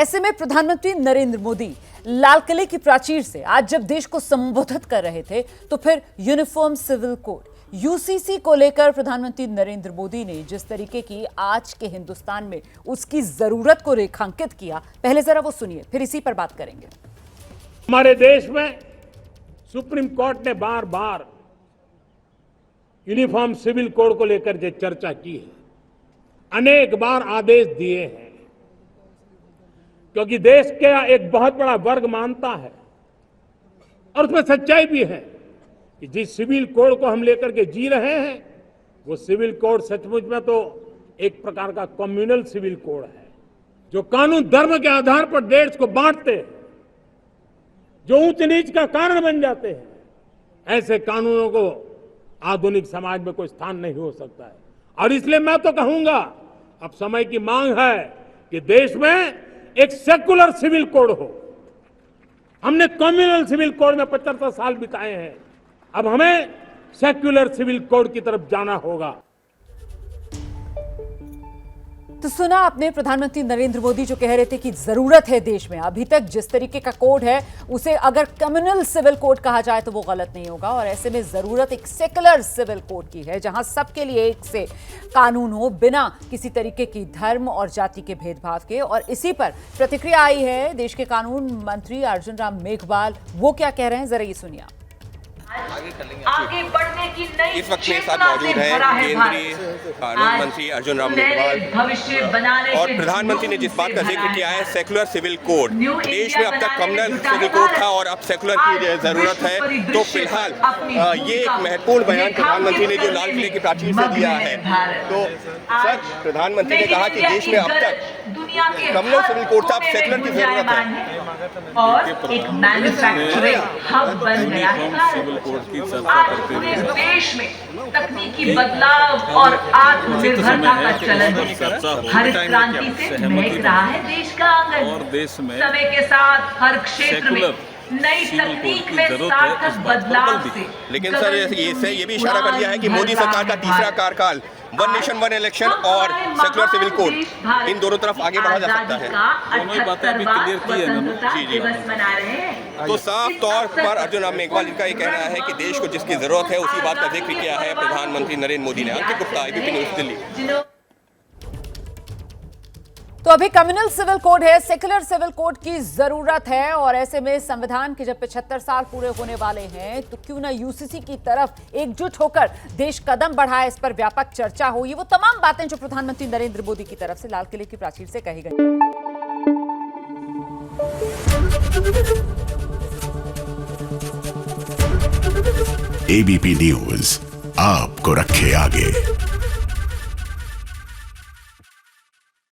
ऐसे में प्रधानमंत्री नरेंद्र मोदी लाल किले की प्राचीर से आज जब देश को संबोधित कर रहे थे तो फिर यूनिफॉर्म सिविल कोड यूसीसी को लेकर प्रधानमंत्री नरेंद्र मोदी ने जिस तरीके की आज के हिंदुस्तान में उसकी जरूरत को रेखांकित किया, पहले जरा वो सुनिए, फिर इसी पर बात करेंगे। हमारे देश में सुप्रीम कोर्ट ने बार बार यूनिफॉर्म सिविल कोड को लेकर जो चर्चा की है, अनेक बार आदेश दिए हैं, क्योंकि देश का एक बहुत बड़ा वर्ग मानता है और उसमें सच्चाई भी है कि जिस सिविल कोड को हम लेकर के जी रहे हैं वो सिविल कोड सचमुच में तो एक प्रकार का कम्युनल सिविल कोड है, जो कानून धर्म के आधार पर देश को बांटते हैं, जो ऊंच नीच का कारण बन जाते हैं। ऐसे कानूनों को आधुनिक समाज में कोई स्थान नहीं हो सकता है। और इसलिए मैं तो कहूंगा अब समय की मांग है कि देश में एक सेकुलर सिविल कोड हो। हमने कम्युनल सिविल कोड में 75 साल बिताए हैं, अब हमें सेक्युलर सिविल कोड की तरफ जाना होगा। तो सुना आपने प्रधानमंत्री नरेंद्र मोदी जो कह रहे थे कि जरूरत है देश में, अभी तक जिस तरीके का कोड है उसे अगर कम्युनल सिविल कोड कहा जाए तो वो गलत नहीं होगा, और ऐसे में जरूरत एक सेकुलर सिविल कोड की है जहां सबके लिए एक से कानून हो बिना किसी तरीके की धर्म और जाति के भेदभाव के। और इसी पर प्रतिक्रिया आई है देश के कानून मंत्री अर्जुन राम मेघवाल, वो क्या कह रहे हैं जरा ये सुनिए। आगे बढ़ने की नई इस वक्त मेरे साथ मौजूद है केंद्रीय कानून मंत्री अर्जुन राम मेघवाल, भविष्य बनाने और प्रधानमंत्री ने जिस बात का जिक्र किया है सेकुलर सिविल कोड। देश में अब तक कम्युनल सिविल कोड था और अब सेकुलर की जरूरत है। तो फिलहाल ये एक महत्वपूर्ण बयान प्रधानमंत्री ने जो लाल किले की प्राचीर से दिया है, तो सच प्रधानमंत्री ने कहा कि देश में अब तक कम्युनल सिविल कोड था, अब सेकुलर की जरूरत है और एक मैन्युफैक्चरिंग हब बन गया है। आज पूरे देश में तकनीकी बदलाव और आत्मनिर्भरता का चलन है। हरित क्रांति से महक रहा है देश का आंगन, और देश में समय के साथ हर क्षेत्र में नई तकनीक में सार्थक बदलाव से। लेकिन सर ये भी इशारा कर दिया है कि मोदी सरकार का तीसरा कार्यकाल वन नेशन वन इलेक्शन और सेकुलर सिविल कोड, इन दोनों तरफ आगे बढ़ा जा सकता है। तो साफ तौर पर अर्जुन राम मेघवाल जी का ये कहना है कि देश को जिसकी जरूरत है उसी बात का जिक्र किया है प्रधानमंत्री नरेंद्र मोदी ने। अंकित गुप्ता, एबीपी न्यूज़, दिल्ली। तो अभी कम्युनल सिविल कोड है, सेकुलर सिविल कोड की जरूरत है, और ऐसे में संविधान के जब 75 साल पूरे होने वाले हैं तो क्यों ना यूसीसी की तरफ एकजुट होकर देश कदम बढ़ाए, इस पर व्यापक चर्चा हो। ये वो तमाम बातें जो प्रधानमंत्री नरेंद्र मोदी की तरफ से लाल किले की प्राचीर से कही गई। एबीपी न्यूज़ आपको रखे आगे।